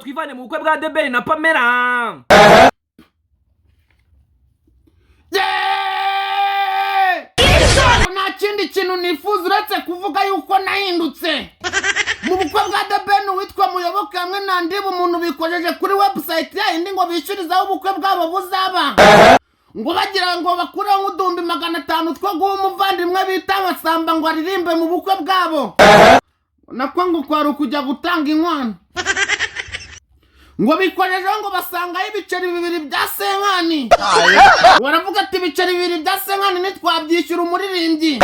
twivanye mu bukwe bwa The Ben na Pamela. Nta kindi kintu nifuza uretse kuvuga yuko nahindutse. Mu bukwe bwa The Ben witwa Muyoboke hamwe na Ndiba umuntu bikojeje kuri website ya indi ngo bishyurizaho ubukwe bwabo buzaba. Ngo bagira ngo bakureho nk'udumbi 500 two guha umuvandimwe bita Basamba ngo aririmbe mu bukwe bwabo. Nako ngo kwari ukujya gutanga inkwano. Ngo bikojejeho ngo basangaho ibiceri 2 bya senkani. Waravuga ati ibiceri 2 bya senkani nitwabyishyura umuririmbyi.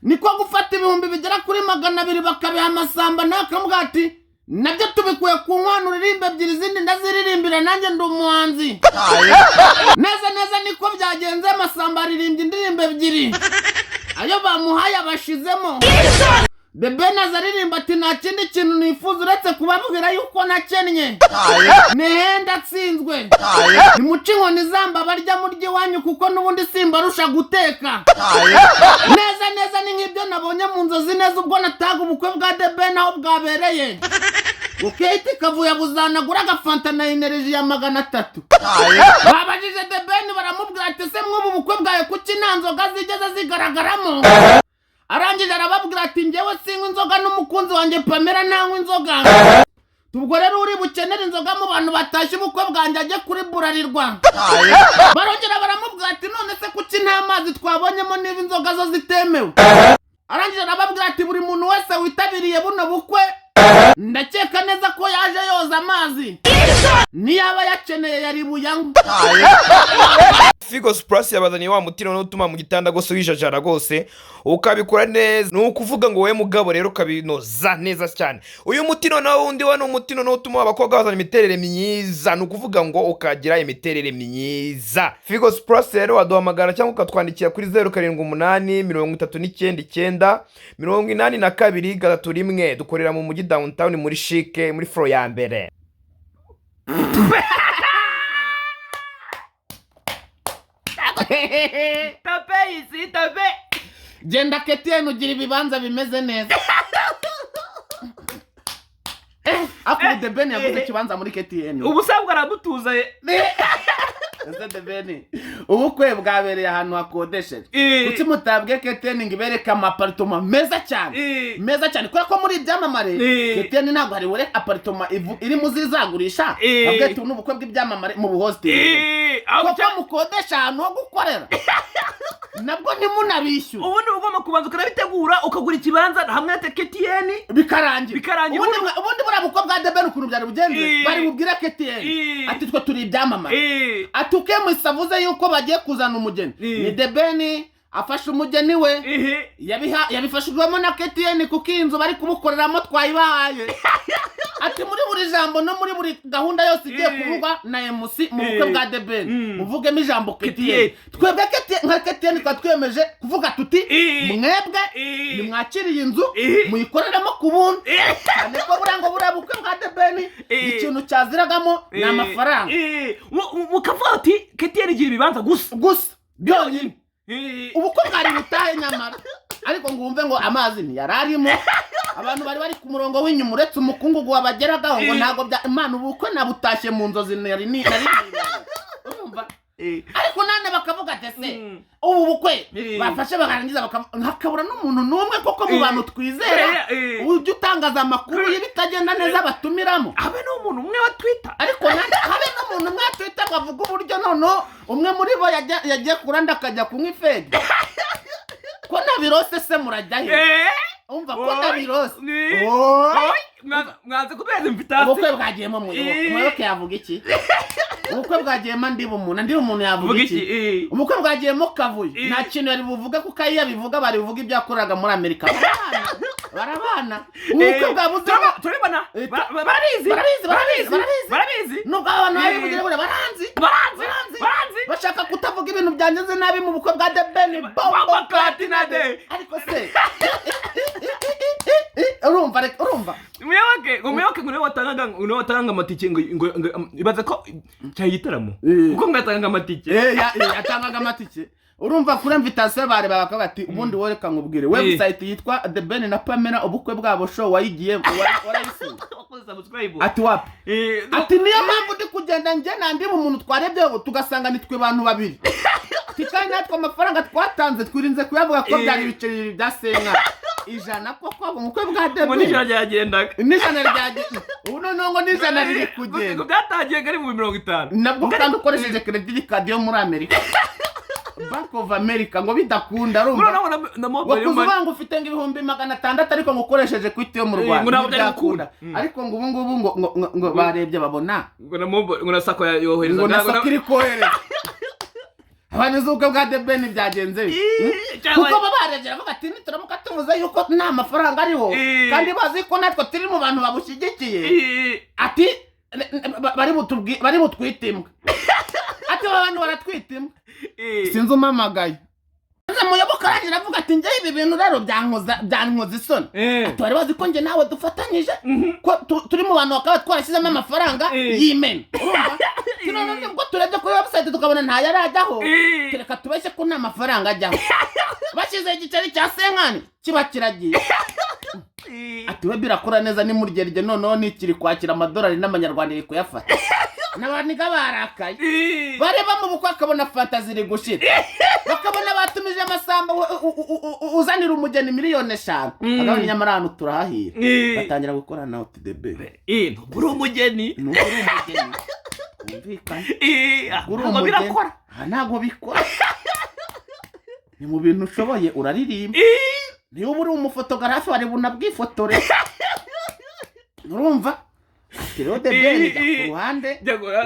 Niko gufata ibihumbi bigera kuri 200 bakabiha Masamba nakamuga ati nabyo tubikuye ku nkwano uririmbe ebyiri zindi ndaziririmbira nanjye ndi umuhanzi. Neza niko byagenze Masamba aririmbye indirimbo ebyiri. Ayo bamuhaye abashizemo. The Ben azaririmba ati nta kindi kintu nifuza uretse kubabwira yuko nakennye. Nehenda atsinzwe. Nimuce inkoni zamba barya murye wanyu kuko nubundi simba rusha guteka. Neza ni nk'ibyo nabonye mu nzozi neza ubwo nataga ubukwe bwa The Ben aho bwabereye. Uketi kavuye buzanagura agafanta na energy ya 300. Babajije The Ben baramubwira ati se mwubu bukwe bwawe kuki nta nzoga zigeze zigaragaramo? Arangije arababwira ati njyewe sinywa inzoga n'umukunzi wanjye Pamela nanywa inzoga. Tubwo rero uri bukenera inzoga mu bantu batashye ubukwe bwanjye ajye kuri Burarirwa. Barongera baramubwira ati none se kuki nta mazi twabonyemo niba inzoga zo zitemewe? Arangije arababwira ati buri muntu wese witabiriye buno bukwe ndakeka neza ko yaje yoza amazi. Niyaba yakeneye yari buyanywa. Figos Plus yabazaniye wa mutino no utuma mu gitanda gose wijajara gose ukabikora neza. No kuvuga ngo we mugabo rero kabinoza neza cyane. Uyu mutino nawo undi wa no mutino no utuma abakobwa bazana imiterere myiza. No kuvuga ngo ukagira imiterere myiza. Figos Plus rero waduhamagara cyangwa ukatwandikira kuri 0788 39 dukorera mu mujyi downtown muri Chic muri floor ya mbere. Tape. Genda KTN ugira ibibanza bimeze neza. Akuri The Ben yaguze kibanza muri KTN. Ubusabwa arabutuza. The Ben. Ubukwe bwabereye ahantu hakodesheje. Kuki mutabwe KTN ngibereka amapartoma meza cyane. Meza cyane kuko muri ibyamamare KTN ntabwo hari wore apartoma iri muzizagurisha. Abwe tu n'ubukwe bw'ibyamamare mu buhostel. Kuko mukodesha ahantu ho gukorera. Nabwo ntimunabishyura. Ubundi ugomba kubanza ukarabitegura ukagura ikibanza hamwe na KTN bikarangira. Ubundi bura bukwe bwa The Ben ukuntu byari bugenze bari bubwira KTN ati twe turi ibyamamare. Atuke musavuze yuko bagiye kuzana umugeni. Ni The Ben afashe umugeni we yabifashijwemo na KTN kuko inzu bari kumukoreramo twayibahaye. Ati muri buri jambo no muri buri gahunda yose igiye kuvugwa na MC mu bukwe bwa The Ben muvugemo ijambo KTN. Twebwe nka KTN twatwemeje kuvuga tuti mwebwe nimwakiriye inzu muyikoreramo ku buntu. Cyane ko burango bura bukwe bwa The Ben ikintu cyaziragamo ni amafaranga. Mukavuga ati KTN igira ibibanza gusa byonyine. Ubukwe bwari butahe nyamara ariko ngumve ngo amazi ni yararimo. Abantu bari ku murongo w'inyuma uretse umukungugu wabageragaho ngo ntago bya Imana ubukwe nabutashye mu nzozi nari urumva. Ariko nane bakavuga ate ubu bukwe bafashe bakarangiza bakabura n'umuntu n'umwe koko mu bantu twizera ujye utangaza amakuru y'ibitagenda neza batumiramo. Habe n'umuntu umwe wa Twitter ariko nane habe n'umuntu umwe wa Twitter bavuga uburyo nono umwe muri bo yagiye kuranda akajya kunywa ifege. Ko nabirose se murajya he? Umva ko nabirose. Mwanze kubeza invitation. Ubukwe bwagiyemo Muyoboke yavuga iki? Ubukwe bwagiyemo Ndiba umuntu yavuga iki? Ubukwe bwagiyemo Kavuye nta kintu yari buvuga kuko ayiya bivuga bari buvuga ibyo yakoraga muri Amerika. Barabana. Ubukwe bwabuze turibona. Barabizi. Nubwo abantu babivugira ngo baranzi. Bashaka kutavuga ibintu byanjye nabi mu bukwe bwa The Ben. Bomba Platina Day. Ariko se urumva Muyoboke ngo watanga amatike ngo ibaza ko cyayitaramo uko ngatanga amatike yatangaga amatike urumva kuri invitation bareba bakaba bati ubundi wowe reka nkubwire website yitwa The Ben na Pamela ubukwe bwabo show wayigiye warayisuye ati wapi ati niyo mpamvu ndi kugenda nje nandi mu muntu twarebye tugasanga nitwe bantu babiri tikanye natwe amafaranga twatanze twirinze kuyavuga ko byari ibiceri bya senga ijana koko ubukwe bwa The Ben nijana ryagendaga ubu noneho ngo nijana riri kugenda byatangiye ari mu 50 nabwo kandi ukoresheje credit card yo muri Amerika Bank of America ngo bidakunda rumva wakuvuga ngo ufite ngibihumbi 600 ariko ngo ukoresheje kwite yo mu Rwanda bidakunda ariko ngo ubu ngo barebye babona ngo nasako yohereza ngo nasako iri kohereza abanyazuka bwa The Ben byagenze kuko babaregera bavuga ati nituramuka tumuze yuko nta mafaranga ariho kandi bazi ko natwe turi mu bantu babushigikiye ati bari butwitimwe ati abantu baratwitimwe sinzi umamagaye muyoboka aragira avuga ati njye ibi bintu rero byankoza isoni ati bari bazi ko njye nawe dufatanyije ko turi mu bantu bakaba twarashyizemo amafaranga y'imena urumva none ubwo turebye kuri website tukabona nta yari ajyaho reka tubeshye ko nta mafaranga ajyaho bashyize igiceri cya senkani kiba kiragiye ati we birakora neza ni muryerye noneho nikiri kwakira amadolari n'amanyarwanda iri kuyafata n'abaniga barakaye bareba mu bukwe akabona fantasy iri gushira bakabona batumije amasamba uzanira umugeni miliyoni 5 agabanya nyamara hano turahahira batangira gukorana na The Ben ntuburi umugeni umvikana birakora ntabwo bikora ni mu bintu ushoboye uraririmba niyo uri umufotogarafe wari bunabwifotore urumva rero The Ben ku ruhande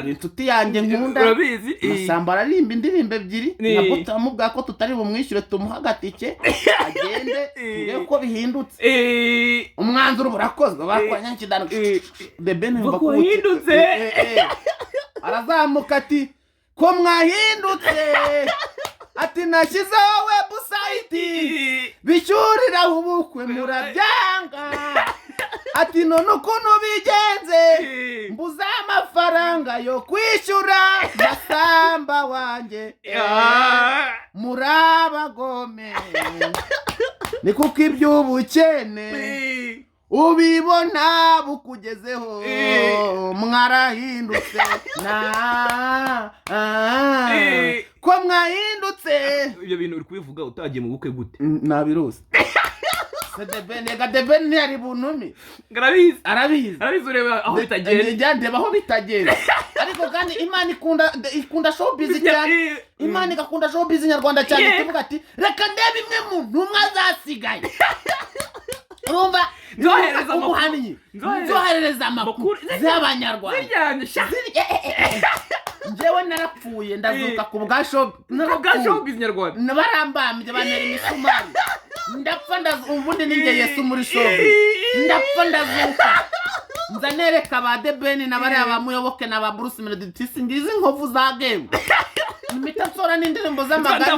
inshuti yanjye nkunda masamba ararimba indirimbo ebyiri nabwo turamubwira ko tutari bumwishyure tumuha agatike agende turebe uko bihindutse umwanzuro burakozwe bakoranye nkidano The Ben mva ko uhindutse arazamuka ati ko mwahindutse ati nashyizeho website bicyurira ubukwe murabyanga ati none ukuntu bigenze mbuza amafaranga yo kwishyura masamba wanjye murabagome ni kuko iby'ubukene ubibona bukugezeho mwarahindutse ko mwahindutse ibyo bintu uri kubivuga utagiye mu bukwe gute nabirose The Ben ntiyari bunumi arabizi ureba aho bitagenda ndeba aho bitagenda ariko kandi Imana ikunda showbiz cyane Imana igakunda showbiz nyarwanda cyane tuvuga ati reka ndebe imwe mu ntumwa zasigaye urumva nzohereza amakuru z'abanyarwanda njyewe narapfuye ndazuka ku bwa showbiz nyarwanda nabarambambye banera imisumari ndapfa ubundi ninjye Yesu muri showbiz ndapfa ndazuka nzanereka ba The Ben n'abari abamuyoboke n'aba Bruce Melody singize inkovu za game imita nsora n'indirimbo z'amaganya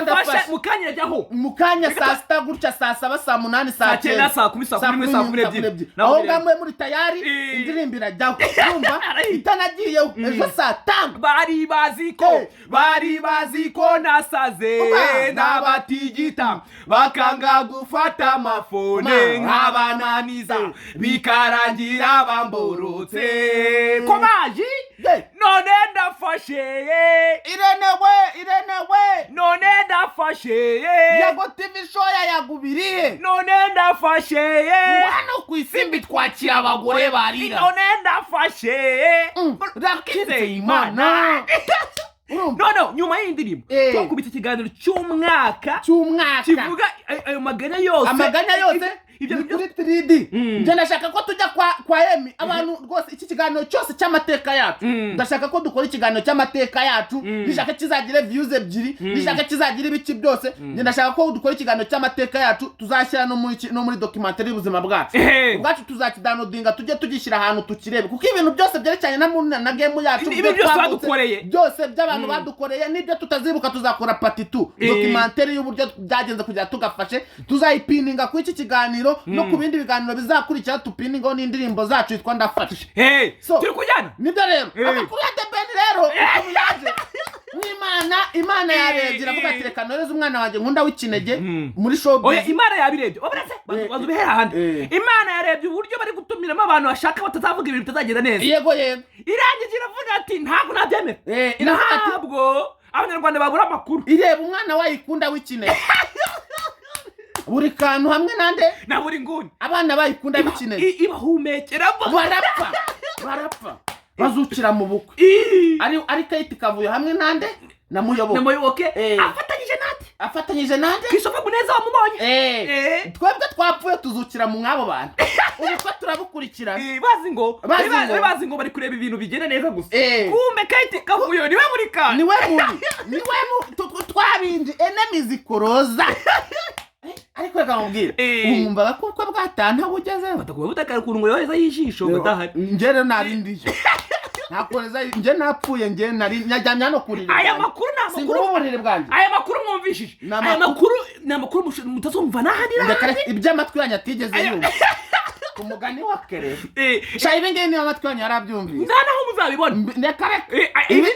ndafashe mukanya yajyaho mukanya saa 6 gutya saa 7 saa 8 saa 9 saa 10 saa 11 saa 12 aho ngamwe muri tayari indirimbo irajyaho urumva itanagiye ejo saa 5 bari bazi ko nasaze n'abatigita bakanga gufata amafone nk'abananiza bikarangira bamborotse ko baji none ndafashe Irene we none ndafashe Yago TV show yagubiriye none ndafashe hano ku isimbi twakira abagore barira none ndafashe rakize Imana no nyuma y'indirimbo twakubita ikiganiro cy'umwaka kivuga ayo maganya yose ibyo kuri 3D nje ndashaka ko tujya kwa Emi abantu rwose iki kiganiro cyose cy'amateka yacu ndashaka ko dukora ikiganiro cy'amateka yacu ndashaka kizagira views ebyiri ndashaka kizagira ibiki byose nje ndashaka ko dukora ikiganiro cy'amateka yacu tuzashyira no muri documentary y'ubuzima bwacu tuzakidownloadinga tujye tugishyira ahantu tukirebe kuko ibintu byose byerecyanye na game yacu byose by'abantu badukoreye nibyo tutazibuka tuzakora part 2 documentary y'uburyo byagenze kugira tugafashe tuzayipininga ku iki kiganiro no ku bindi biganiro bizakurikira tupiningaho n'indirimbo zacu yitwa ndafashe turi kujyana nibyo rero amakuru ya The Ben rero yaje imana yarebye iravuga ati reka noreze umwana wanjye nkunda w'ikinege muri showbiz. Oya Imana yabirebye obrese bazubihera handi. Imana yarebye uburyo bari gutumiramo abantu bashaka batazavuga ibintu bitazagenda neza. Yego irangije iravuga ati ntabwo nabyemera. Ntabwo abanyarwanda babura amakuru. Ireba umwana wayikunda w'ikinege buri kantu hamwe nande na buri nguni abana bayikunda w'ikinege ibahumekera barapfa bazukira mu bukwe. ari Kate Kavuyo hamwe nande na Muyoboke afatanyije nande Christopher Muneza wamubonye. Twebwe twapfuye tuzukira mu mwabo bantu ubukwe turabukurikirana. bazi ngo bari kureba ibintu bigenda neza gusa. Kumbe Kate Kavuyo niwe muri kana niwe twabinje enemy zikoroza. Ariko reka nkubwire umva ko bwatanta bugezeho batakuba butakara ku ngo yoheza yijisho badahari. Nje rero narindije nakoreza nje napfuye nje nari nyajyamya no kurira. Aya makuru uburire bwanjye aya makuru mwumvishije aya makuru mutazumva nahanira iby'amatwi yanyu atigeze yumva ku mugani wa Kere. Shayibe ngene niyo amatwi yanyu yarabyumvise naho muzabibona. Reka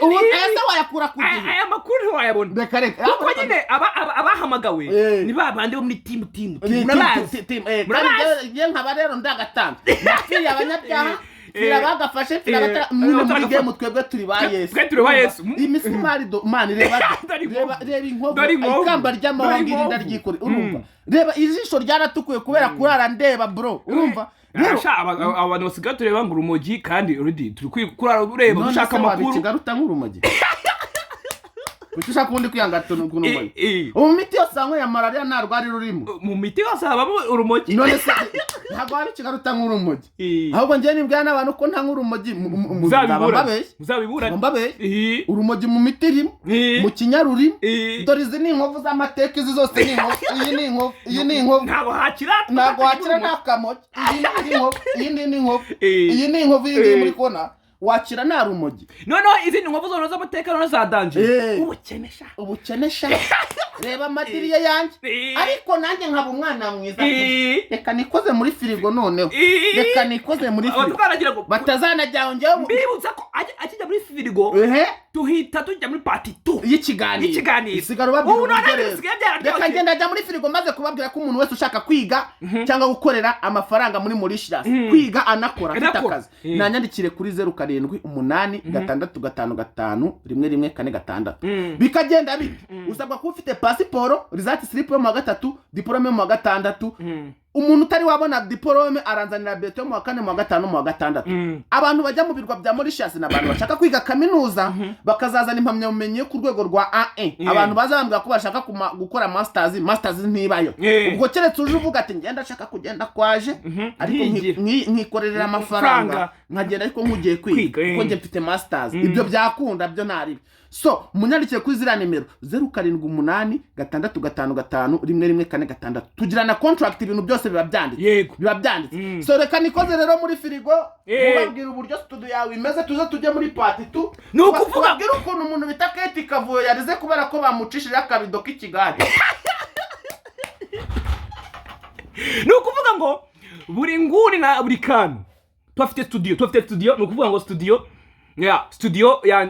ubu ese wayakura ku gihe aya makuru wayabona. Reka kuko nyine abahamagawe ni babandi bo muri team murabazi. Ye nkaba rero ndagatanga napfiriye abanyabyaha bagafashe muri game twebwe turi ba Yesu. Imisimari man reba inkovu ikamba ry'amahanga irinda ryikore urumva. Reba ijisho ryaratukuye kubera kurara ndeba bro urumva. Abantu basigaye tureba ngo urumogi kandi already turi kurara ureba dushaka amakuru. Kigaruta nk'urumogi ushaka kundi kwiyangatono kuno. Ubu miti yose anywe ya malaria nta rwari rurimo. Mu miti yose habamo urumogi. None se ntabwo ari kigaruta nk'urumogi. Ahubwo ngiye nibwira n'abantu ko nta nk'urumogi muzabibura. Urumogi mu miti irimo mu kinyarurimo. Dore izi ni inkovu z'amateka izi zose ni inkovu. Iyi ni inkovu ntabwo hakira n'akamogi. Iyi ni inkovu iri muri kona wakira nta rumogi. Noneho izindi nkovu zose z'amatekano za danje ubukenesha reba amadiriye yanjye. Ariko nanjye nkaba umwana mwiza reka nikoze muri firigo. Noneho reka nikoze muri firigo batazanajyaho njyewe mbibutsa ko akijya muri firigo tuhita tujya muri part 2 y'ikiganiro isigaro babwira reka ngenda ajya muri firigo maze kubabwira ko umuntu wese ushaka kwiga cyangwa gukorera amafaranga muri Mauritius kwiga anakora afite akazi nanyandikire kuri 0786555146 bikagenda bite. Usabwa kuba ufite pasiporo result slip yo mu 3 diplome yo mu 6. Umuntu utari wabona diplome aranzanira beto yo mu 4 mu 5 mu 6. Abantu bajya mu birwa bya Mauritius n'abantu bashaka kwiga kaminuza bakazazana impamyabumenyi ku rwego rwa A1. Abantu bazambwira ko bashaka gukora masters ntibayo. Ubwo keretse uje uvuga ati ngenda shaka kugenda kwaje ariko nkikorerera amafaranga nkagenda ariko nkugiye kwiga kuko nge mfite masters. Ibyo byakunda byo nari. So munyandikire kuri zira nimero 0786555146 tugirana contract ibintu byose biba byanditse. So reka nikoze rero muri firigo mubabwira uburyo studio yawe imeze tuze tujye muri part 2 nukuvuga ukuntu umuntu bita Kate Kavuyo yarize kubera ko bamucishije akabido k'ikigari. Nukuvuga ngo buri nguni na buri kantu twafite studio nukuvuga ngo studio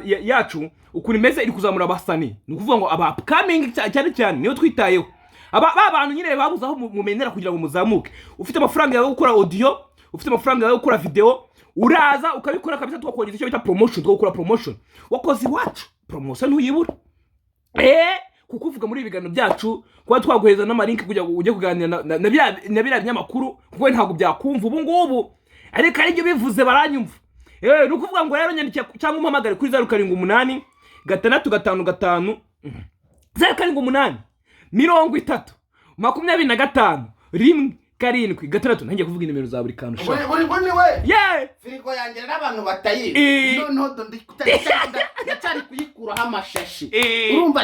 yacu ukuri meze iri kuzamura abasani. Nukuvuga ngo aba upcoming cyane niyo twitayeho abantu nyine babuze aho mumenera kugira ngo muzamuke. Ufite amafaranga yawe gukora audio, ufite amafaranga yawe gukora video, uraza ukabikora kabisa twakongeza icyo bita promotion. Twakora promotion wakoze iwacu promotion ntuyibura kuko uvuga muri ibiganiro byacu kwa twaguheza n'amalink kugira ngo ujye kuganira na bya binyamakuru kuko ntabwo byakumva ubu ngubu. Ariko ari byo bivuze baranyumva. Nukuvuga ngo rero nyandike cyangwa umpamagare kuri 078655 072625 nanjye kuvuga inimero za buri kantu ushaka. Buri firigo yanjye n'abantu batayizi noneho ndacyari kuyikuraho amashashi. Urumva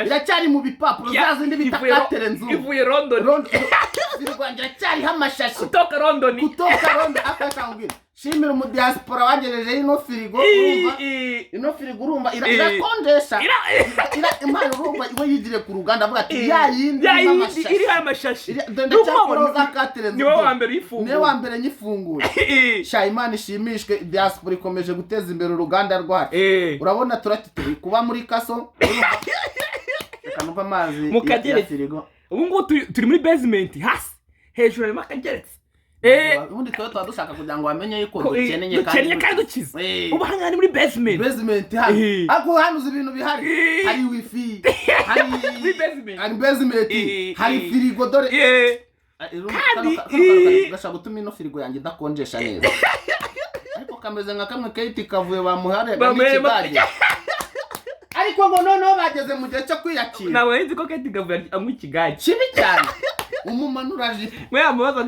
iracyari mu bipapuro zazindi bita katerenzu ivuye London firigo yanjye cyariho amashashi kutoka London akashaka kumbwira shimira mu diaspora wagereje ino firigo urumva ino firigo urumva irakonjesha imana urumva iwe yigire ku ruganda avuga ati ya yindi iri amashashi niwe wa mbere nyifungura sha imana ishimishwe diaspora ikomeje guteza imbere uruganda rwacu urabona turi kuba muri kaso reka numva amazi ya firigo ubu ngubu turi muri basement hasi hejuru harimo akageretse ubundi tuba dushaka kugira ngo bamenye yuko dukeneye kandi dukize ubu hano muri basement hano ariko hano uzi ibintu bihari hari wifi hari basement hari firigo dore kandi gashaka gutuma ino firigo yanjye idakonjesha neza ariko kameze nka kamwe Kate kavuye bamuhare n'ikigage ariko ngo noneho bageze mu gihe cyo kwiyakira nawe nzi ko Kate kavuye amwe ikigage kibi cyane umumanura jipo mwe amubaza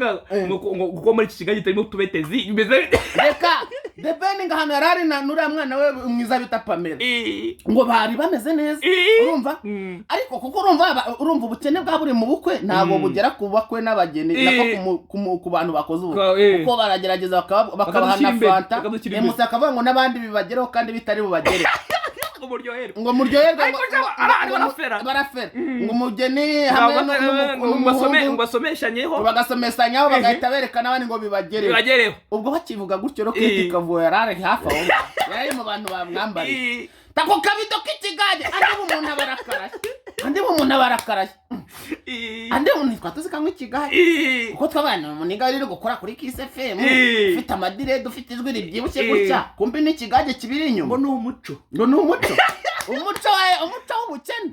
ngo muri iki kigage gitarimo tubetezi bimeze reka The Ben ngahano yarari na nura mwana we mwiza bita Pamela ngo bari bameze neza urumva ariko kuko urumva ubukene bwa buri mu bukwe ntabwo bugera ku bakwe n'abageni nako ku bantu bakoze ubu kuko baragerageza bakabahana fanta emusa akavuga ngo nabandi bibageraho kandi bitari bubagere ngo muryoherwe barafera ngo umugeni hamwe ngo basomeshanyeho bagasomeshanyaho bagahita berekana abandi ngo bibagereho ubwo bakivuga gutyo ro Kate kavuye yarari hafi aho yari mu bantu bamwambariye tako kabido k'ikigage andi umuntu abarakaraye andi umuntu twatuzi kamwe ikigage kuko twabana umuniga rero gukora kuri Kiss FM ufite amadire dufite ijwi ribyibushye gutya kumbe n'ikigage kibiri inyuma ngo ni umuco w'ubukene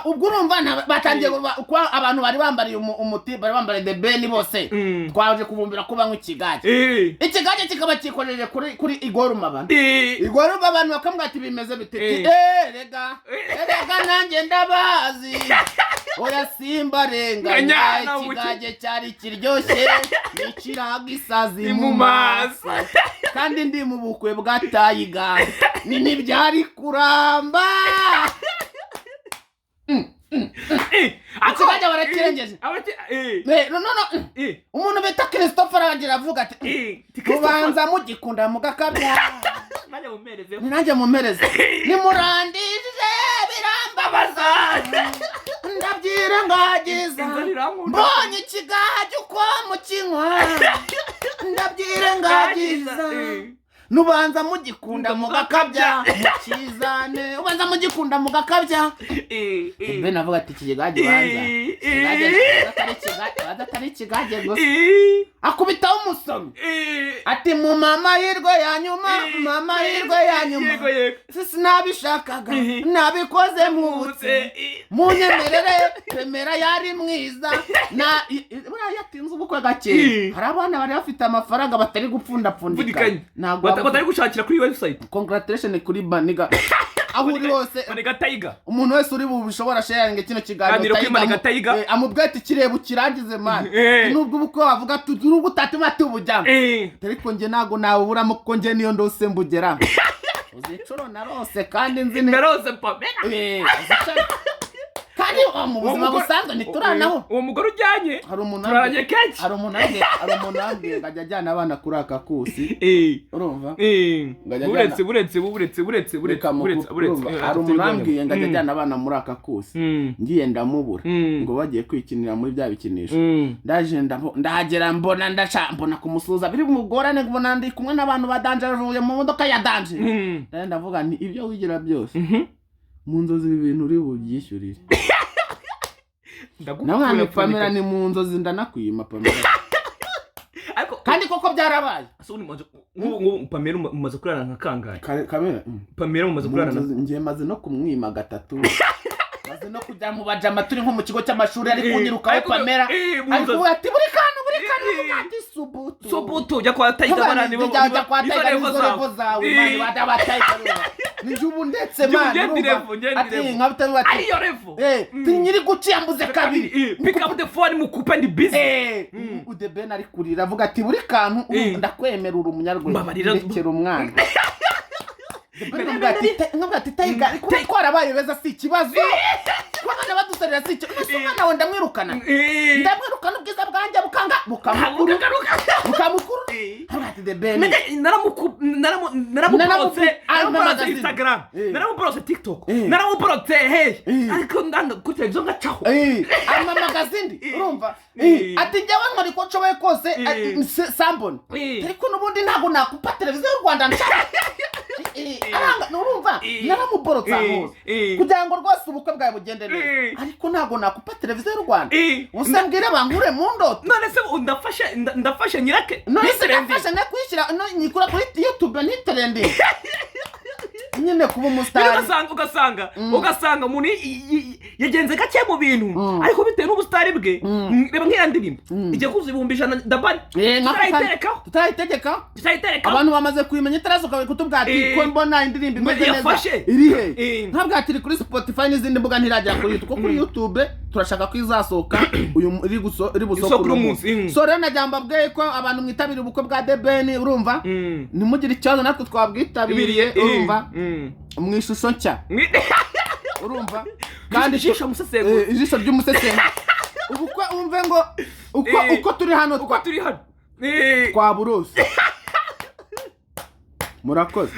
urumva batangiye kwa abantu bari bambariye umuti bari bambariye The Ben bose twaje kubumbira ko banywa ikigage kikaba kikojeje kuri igoruma abantu bakamubwira ati bimeze bite rega nanjye ndabazi oya simba renganya ikigage cyari kiryoshye nikiraga isazi mu maso kandi ndi mu bukwe bwa Tayiga nini byari kuramba ikigage barakirengeje umuntu bita Christopher aragira avuga ati tubanza mugikunda mugakabya nanjye mumereze nimurandije birambabaza ndabyira ngagiza mbonye ikigage uko mukinywa ndabyira ngagiza nubanza mugikunda mugakabya mukizane ubanza mugikunda mugakabya Ben avuga ati ikigage banza atari ikigage gusa akubitaho umusomi ati mu mama yirwe ya nyuma sisi nabishakaga nabikoze mwutse munyemerere Pemera yari mwiza buriya yatinze ubukwe gake hari abana bari bafite amafaranga batari gupfundapfundika ntabwo batari gushakira kuri website congratulations kuri Baniga aho uri hose Baniga Tayiga umuntu wese uri bubishobora sharing kino kiganiro Tayiga amubwete kireba kirangize man nubwo ubukwe wavuga nubwo utatuma tubujyamo ariko nge nago nawe buramo kuko nge niyo ndose mbugera uzicuro narose kandi nzi narose Pamela kandi mu buzima busanzwe nituranaho uwo mugore ujyanye turaranye kenshi hari umuntu ambwiye ngajya ajyana abana kuri aka kusi urumva buretse hari umuntu ambwiye ngajya ajyana abana muri aka kusi ngiye ndamubura ngo bagiye kwikinira muri bya bikinisho ndaje ndahagera mbona kumusuza biri mugorane mbona ndi kumwe n'abantu badanjaruye mu modoka ya danje ndavuga nti ibyo wigira byose mu nzozi ibintu uri bubyishyurire namwe Pamela ni mu nzozi ndanakwima Pamela kandi koko byarabaye Pamela umaze kurara nka kangahe Pamela umaze kurara ngiye maze no kumwima gatatu maze no kujya mu bajama turi nko mu kigo cy'amashuri ari kunyirukaho Pamela ariko ati buri kantu ati subutu jya kwa Tayiga bana nibo nizo zawe mani bada Tayiga nijubu ndetse mani ati nkabita bati ariyo revo tinyiri guciyambuze kabiri pick up the phone mukupe ndi busy The Ben ari kurira avuga ati buri kantu ndakwemera uri umunyarwanda ndekera umwana nkabwa ati Tayiga twarabaye beza si ikibazo abana kumusarira si icyo umwana we ndamwirukana ubwiza bwanjye bukanga bukamukuru ati the Ben naramuporotse Instagram naramuporotse TikTok naramuporotse ariko kuri televiziyo ngacaho amamagazindi urumva ati njyewe nkora uko nshoboye kose samboni ariko n'ubundi ntabwo nakupa televiziyo y'u Rwanda nshaka urumva naramuborotse hose kugira ngo rwose ubukwe bwawe bugende neza ariko ntabwo nakupa televiziyo y'u Rwanda usambwire bankure mu ndoto none se ndafashe nyirake none se ndafashe nakwishyira nyikura kuri YouTube niterende nyine kuba umusitari ugasanga umuntu yagenze gake mu bintu ariko bitewe n'ubusitari bwe reba nk'iya ndirimbo igiye kuza 100,000 dabari tutarayitegeka abantu bamaze kuyimenya itarasohoka kutubwira ati ko mbona indirimbo imeze neza irihe ntabwo iri kuri Spotify n'izindi mbuga ntiragera kuri YouTube kuko kuri YouTube turashaka ko izasohoka uyu iri busohoka umunsi so rero najyamba bwe ko abantu mwitabira ubukwe bwa The Ben urumva nimugire ikibazo natwe twabwitabiriye urumva mu ishusho nshya urumva kandi ijisho ry'umusesengo ubukwe umve ngo uko turi hano kwa burose murakoze